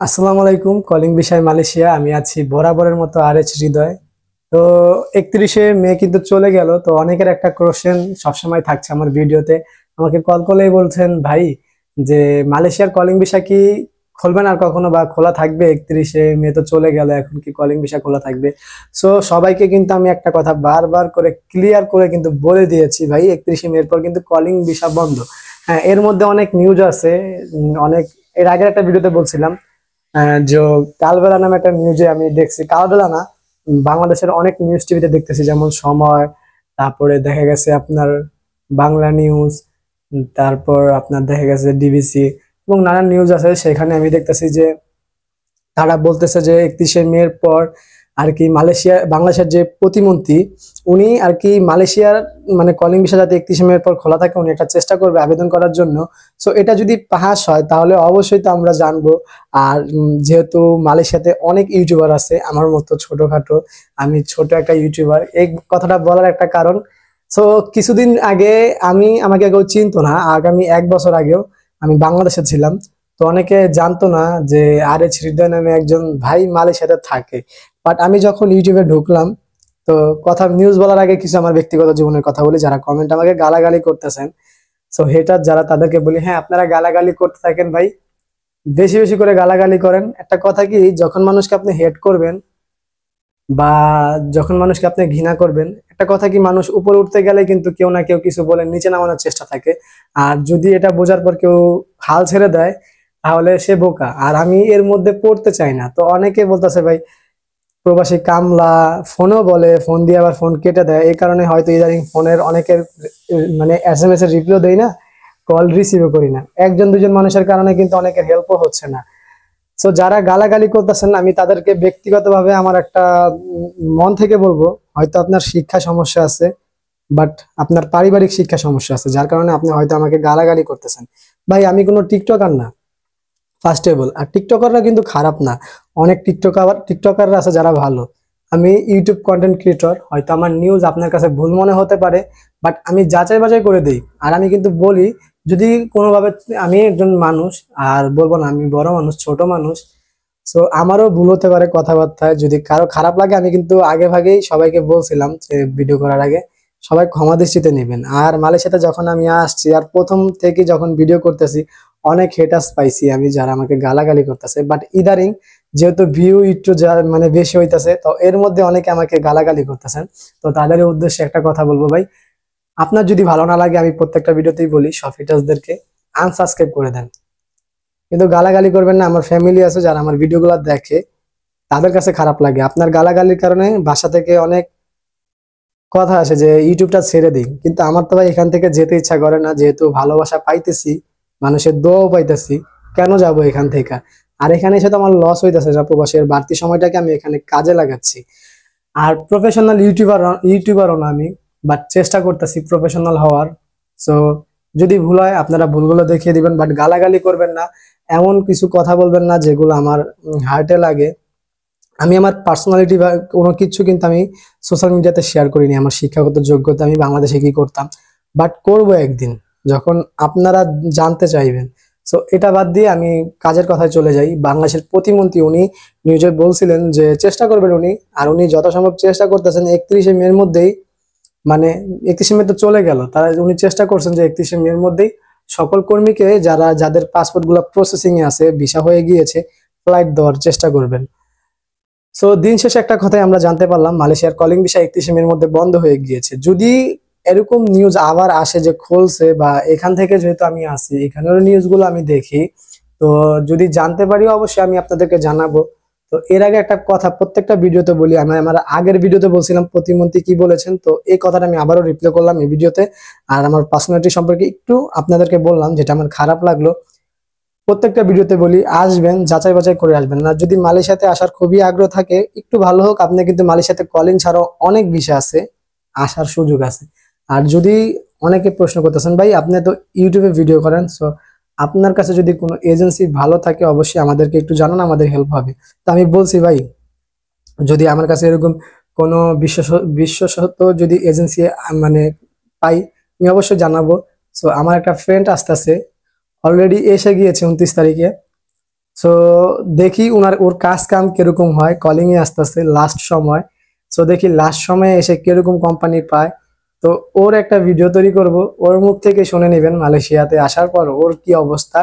আসসালামু আলাইকুম। কলিং বিষয় মালয়েশিয়া, আমি আছি বরাবরের মতো আর হৃদয়। তো 31শে মে কিন্তু চলে গেল। তো অনেকের একটা কোশ্চেন সবসময় থাকছে আমার ভিডিওতে, আমাকে কল করলেই বলছেন ভাই যে মালয়েশিয়ার কলিং ভিসা কি খুলবেন আর কখনো, বা খোলা থাকবে? 31শে মে তো চলে গেল, এখন কি কলিং ভিসা খোলা থাকবে? সো সবাইকে কিন্তু আমি একটা কথা বারবার করে ক্লিয়ার করে কিন্তু বলে দিয়েছি, ভাই 31শে মের পর কিন্তু কলিং ভিসা বন্ধ। হ্যাঁ, এর মধ্যে অনেক নিউজ আছে। অনেক এর আগের একটা ভিডিওতে বলছিলাম যে কালবেলা নামে একটা নিউজে আমি দেখছি, কালবেলা না, বাংলাদেশের অনেক নিউজ টিভিতে দেখতেছি, যেমন সময়, তারপরে দেখা গেছে আপনার বাংলা নিউজ, তারপর আপনার দেখা গেছে ডিবিসি এবং নানান নিউজ আছে। সেখানে আমি দেখতেছি যে তারা বলতেছে যে 31শে মের পর আর কি মালয়েশিয়া, বাংলাদেশের যে প্রতিমন্ত্রী, উনি আর কি মালয়েশিয়ার মানে কলিং ভিসা যাতে 31শে মের পর খোলা থাকে উনি একটা চেষ্টা করবে আবেদন করার জন্য। সো এটা যদি পাস হয় তাহলে অবশ্যই তো আমরা জানবো। আর যেহেতু মালয়েশিয়াতে অনেক ইউটিউবার আছে আমার মতো ছোটখাটো, আমি ছোট একটা ইউটিউবার, এই কথাটা বলার একটা কারণ। সো কিছুদিন আগে আমাকে কেউ চিনতো না, আগামী 1 বছর আগেও আমি বাংলাদেশে ছিলাম। তো অনেকে জানতো না যে হৃদয় নামে একজন ভাই মালয়েশিয়াতে থাকে। বাট আমি যখন ইউটিউবে ঢুকলাম, তো কথা নিউজ বলার আগে কিছু আমার ব্যক্তিগত জীবনের কথা বলি। যারা কমেন্ট আমাকে গালাগালি করতেছেন, সো হেটার যারা, তাদেরকে বলি হ্যাঁ, আপনারা গালাগালি করতে থাকেন ভাই, বেশি বেশি করে গালাগালি করেন। একটা কথা কি, যখন মানুষকে আপনি হেট করবেন বা যখন মানুষকে আপনি ঘৃণা করবেন, একটা কথা কি, মানুষ উপরে উঠতে গেলে কিন্তু কেউ না কেউ কিছু বলে নিচে নামানোর চেষ্টা থাকে। আর যদি এটা বোঝার পর কেউ হাল ছেড়ে দেয় তাহলে সে বোকা, আর আমি এর মধ্যে পড়তে চাই না। তো অনেকে বলতেছে ভাই প্রবাসী কামলা, ফোনও বলে, ফোন দিয়ে আবার ফোন কেটে দেয়, এই কারণে হয়তো ইদানিং ফোনের অনেকের মানে SMS এর রিপ্লাই দেই না, কল রিসিভও করি না। একজন দুজন মানুষের কারণে কিন্তু অনেকের হেল্পও হচ্ছে না। সো যারা গালাগালি করতেছেন আমি তাদেরকে ব্যক্তিগতভাবে আমার একটা মন থেকে বলবো, হয়তো আপনার শিক্ষা সমস্যা আছে, বাট আপনার পারিবারিক শিক্ষা সমস্যা আছে, যার কারণে আপনি হয়তো আমাকে গালাগালি করতেছেন। ভাই আমি কোনো টিকটকার না, ফার্স্টেবল। আর টিকটকাররা কিন্তু খারাপ না, অনেক টিকটকাররা আছে যারা ভালো। আমি ইউটিউব কন্টেন্ট ক্রিয়েটর, হয়তো আমার নিউজ আপনার কাছে ভুল মনে হতে পারে, বাট আমি যাচাই বাছাই করে দিই। আর আমি কিন্তু বলি, যদি কোনোভাবে, আমি একজন মানুষ, আর বলবো না আমি বড় মানুষ, ছোট মানুষ, সো আমারও ভুল হতে পারে কথাবার্তায়। যদি কারো খারাপ লাগে, আমি কিন্তু আগে ভাগেই সবাইকে বলছিলাম যে ভিডিও করার আগে সবাই ক্ষমা দৃষ্টিতে নেবেন। আর মালয়েশিয়াতে যখন আমি আসছি আর প্রথম থেকে যখন ভিডিও করতেছি, অনেক হেটার্স পাইছি আমি, যারা আমাকে গালাগালি করতেছে। বাট ইদারিং যেহেতু ভিউ একটু যা মানে বেশি হইতাছে, তো এর মধ্যে অনেকে আমাকে গালাগালি করতেছেন। তো তাদের উদ্দেশ্যে একটা কথা বলবো ভাই, আপনার যদি ভালো না লাগে, আমি প্রত্যেকটা ভিডিওতেই বলি সব হেটার্সদেরকে আনসাবস্ক্রাইব করে দেন, কিন্তু গালাগালি করবেন না। আমার ফ্যামিলি আছে যারা আমার ভিডিওগুলো দেখে, তাদের কাছে খারাপ লাগে। আপনার গালাগালির কারণে বাসা থেকে অনেক কথা আসে যে ইউটিউবটা ছেড়ে দিই, কিন্তু আমার তো ভাই এখান থেকে যেতে ইচ্ছা করে না। যেহেতু ভালোবাসা পাইতেছি, মানুষের দোয়াও পাইতেছি, কেন যাব এখান থেকে? আর এখানে এসে তো আমার লস হইতেছে না, প্রবাসের বাড়তি সময়টাকে আমি এখানে কাজে লাগাচ্ছি। আর প্রফেশনাল ইউটিউবারও না আমি, বাট চেষ্টা করতেছি প্রফেশনাল হওয়ার। সো যদি ভুল হয় আপনারা ভুলগুলো দেখিয়ে দিবেন, বাট গালাগালি করবেন না, এমন কিছু কথা বলবেন না যেগুলো আমার হার্টে লাগে। আমি আমার পার্সোনালিটি বা কোনো কিছু কিন্তু আমি সোশ্যাল মিডিয়াতে শেয়ার করিনি। আমার শিক্ষাগত যোগ্যতা আমি বাংলাদেশে কি করতাম, বাট করব একদিন যখন আপনারা জানতে চাইবেন। সো এটা বাদ দিয়ে আমি কাজের কথায় চলে যাই। বাংলাদেশের প্রতিমন্ত্রী উনি নিউজে বলছিলেন যে চেষ্টা করবেন উনি, আর উনি যথাসম্ভব চেষ্টা করতেছেন 31শে মের মধ্যেই, মানে 31শে মে তো চলে গেল, তারা উনি চেষ্টা করছেন যে 31শে মের মধ্যেই সকল কর্মীকে, যাদের পাসপোর্ট গুলো প্রসেসিং এ আছে, ভিসা হয়ে গিয়েছে, ফ্লাইট দেওয়ার চেষ্টা করবেন। সো দিন শেষে একটা কথাই আমরা জানতে পারলাম, মালয়েশিয়ার কলিং ভিসা 31শে মের মধ্যে বন্ধ হয়ে গিয়েছে। যদি এরকম নিউজ আবার আসে যে খুলছে, বা এখান থেকে যেহেতু আমি আছি এখানের নিউজ গুলো আমি দেখি, তো যদি জানতে পারি অবশ্যই আমি আপনাদেরকে জানাবো। তো এর আগে একটা কথা প্রত্যেকটা ভিডিওতে বলি, আমি আমার আগের ভিডিওতে বলছিলাম প্রতিমন্ত্রী কি বলেছেন, তো এই কথাটা আমি আবারও রিপ্লাই করলাম এই ভিডিওতে। আর আমার পার্সোনালিটি সম্পর্কে একটু আপনাদেরকে বললাম, যেটা আমার খারাপ লাগলো। প্রত্যেকটা ভিডিওতে বলি, আসবেন যাচাই বাছাই করে আসবেন। না যদি মালয়েশিয়াতে আসার খুবই আগ্রহ থাকে, একটু ভালো হোক, আপনি কিন্তু মালয়েশিয়াতে কলিং ছাড়াও অনেক বিষয় আছে, আসার সুযোগ আছে। আর যদি অনেকে প্রশ্ন করতেছেন ভাই আপনি তো ইউটিউবে ভিডিও করেন, সো আপনার কাছে যদি কোনো এজেন্সি ভালো থাকে অবশ্যই আমাদেরকে একটু জানান, আমাদের হেল্প হবে। তো আমি বলছি ভাই, যদি আমার কাছে এরকম কোনো বিশ্বস্ত যদি এজেন্সি মানে পাই, আমি অবশ্যই জানাবো। সো আমার একটা ফ্রেন্ড আসতেছে, অলরেডি এসে গিয়েছে 29 তারিখে। সো দেখি ওর কাজ কাম কিরকম হয়, কলিং এ আসতেছে লাস্ট সময়। সো দেখি লাস্ট সময়ে এসে কিরকম কোম্পানি পায়। তো ওর একটা ভিডিও তৈরি করব, ওর মুখ থেকে শুনে নেবেন মালয়েশিয়াতে আসার পর ওর কি অবস্থা।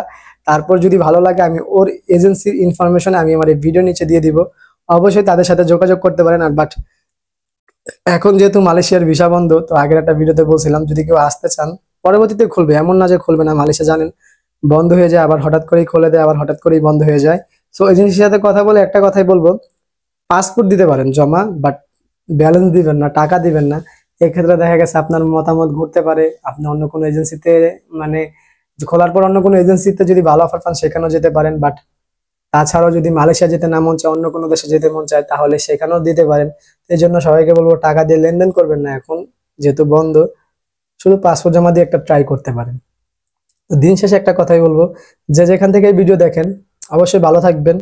তারপর যদি ভালো লাগে আমি ওর এজেন্সির ইনফরমেশন আমি আমার এই ভিডিও নিচে দিয়ে দিব। অবশ্যই তাদের সাথে যোগাযোগ করতে পারেন। আর বাট এখন যেহেতু মালয়েশিয়ার ভিসা বন্ধ, তো আগের একটা ভিডিওতে বলছিলাম যদি কেউ আসতে চান পরবর্তীতে খুলবে, এমন না যে খুলবে না। মালয়েশিয়া জানেন বন্ধ হয়ে যায়, আবার হঠাৎ করেই খুলে দেয়, আবার হঠাৎ করেই বন্ধ হয়ে যায়। সো এজেন্সির সাথে কথা বলে একটা কথাই বলবো, পাসপোর্ট দিতে পারেন জমা, বাট ব্যালেন্স দিবেন না, টাকা দিবেন না। এক্ষেত্রে দেখা গেছে আপনার মতামত ঘুরতে পারে, আপনি অন্য কোনো এজেন্সিতে মানে খোলার পর অন্য কোনো এজেন্সিতে যদি ভালো অফার পান সেখানেও যেতে পারেন। বাট তাছাড়াও যদি মালয়েশিয়া যেতে না মন চায়, অন্য কোনো দেশে যেতে মন চায়, তাহলে সেখানেও দিতে পারেন। এই জন্য সবাইকে বলবো টাকা দিয়ে লেনদেন করবেন না এখন, যেহেতু বন্ধ। শুধু পাসপোর্ট জমা দিয়ে একটা ট্রাই করতে পারেন। তো দিন শেষে একটা কথাই বলবো, যে যেখান থেকে এই ভিডিও দেখেন অবশ্যই ভালো থাকবেন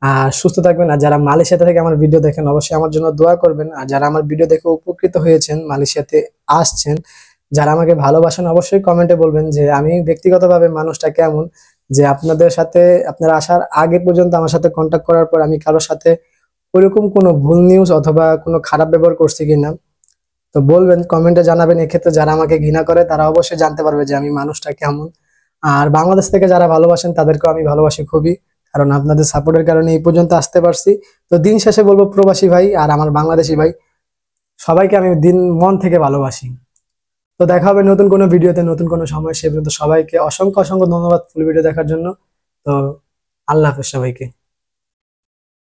আর সুস্থ থাকবেন। আর যারা মালয়েশিয়াতে থেকে আমার ভিডিও দেখেন অবশ্যই আমার জন্য দোয়া করবেন। আর যারা আমার ভিডিও দেখে উপকৃত হয়েছেন, মালয়েশিয়াতে আসছেন, যারা আমাকে ভালোবাসেন, অবশ্যই কমেন্টে বলবেন যে আমি ব্যক্তিগতভাবে মানুষটা কেমন, যে আপনাদের সাথে আপনারা আসার আগে পর্যন্ত আমার সাথে কন্ট্যাক্ট করার পর আমি কারোর সাথে ওইরকম কোনো ভুল নিউজ অথবা কোনো খারাপ ব্যবহার করছি কিনা। তো বলবেন, কমেন্টে জানাবেন। এক্ষেত্রে যারা আমাকে ঘৃণা করে তারা অবশ্যই জানতে পারবে যে আমি মানুষটা কেমন। আর বাংলাদেশ থেকে যারা ভালোবাসেন তাদেরকেও আমি ভালোবাসি খুবই, কারণ আপনাদের সাপোর্টের কারণে এই পর্যন্ত আসতে পারছি। তো দিন শেষে বলবো প্রবাসী ভাই আর আমার বাংলাদেশি ভাই সবাইকে আমি দিন মন থেকে ভালোবাসি। তো দেখা হবে নতুন কোনো ভিডিওতে নতুন কোনো সময়। সে পর্যন্ত সবাইকে অসংখ্য অসংখ্য ধন্যবাদ ফুল ভিডিও দেখার জন্য। তো আল্লাহ হাফেজ সবাইকে।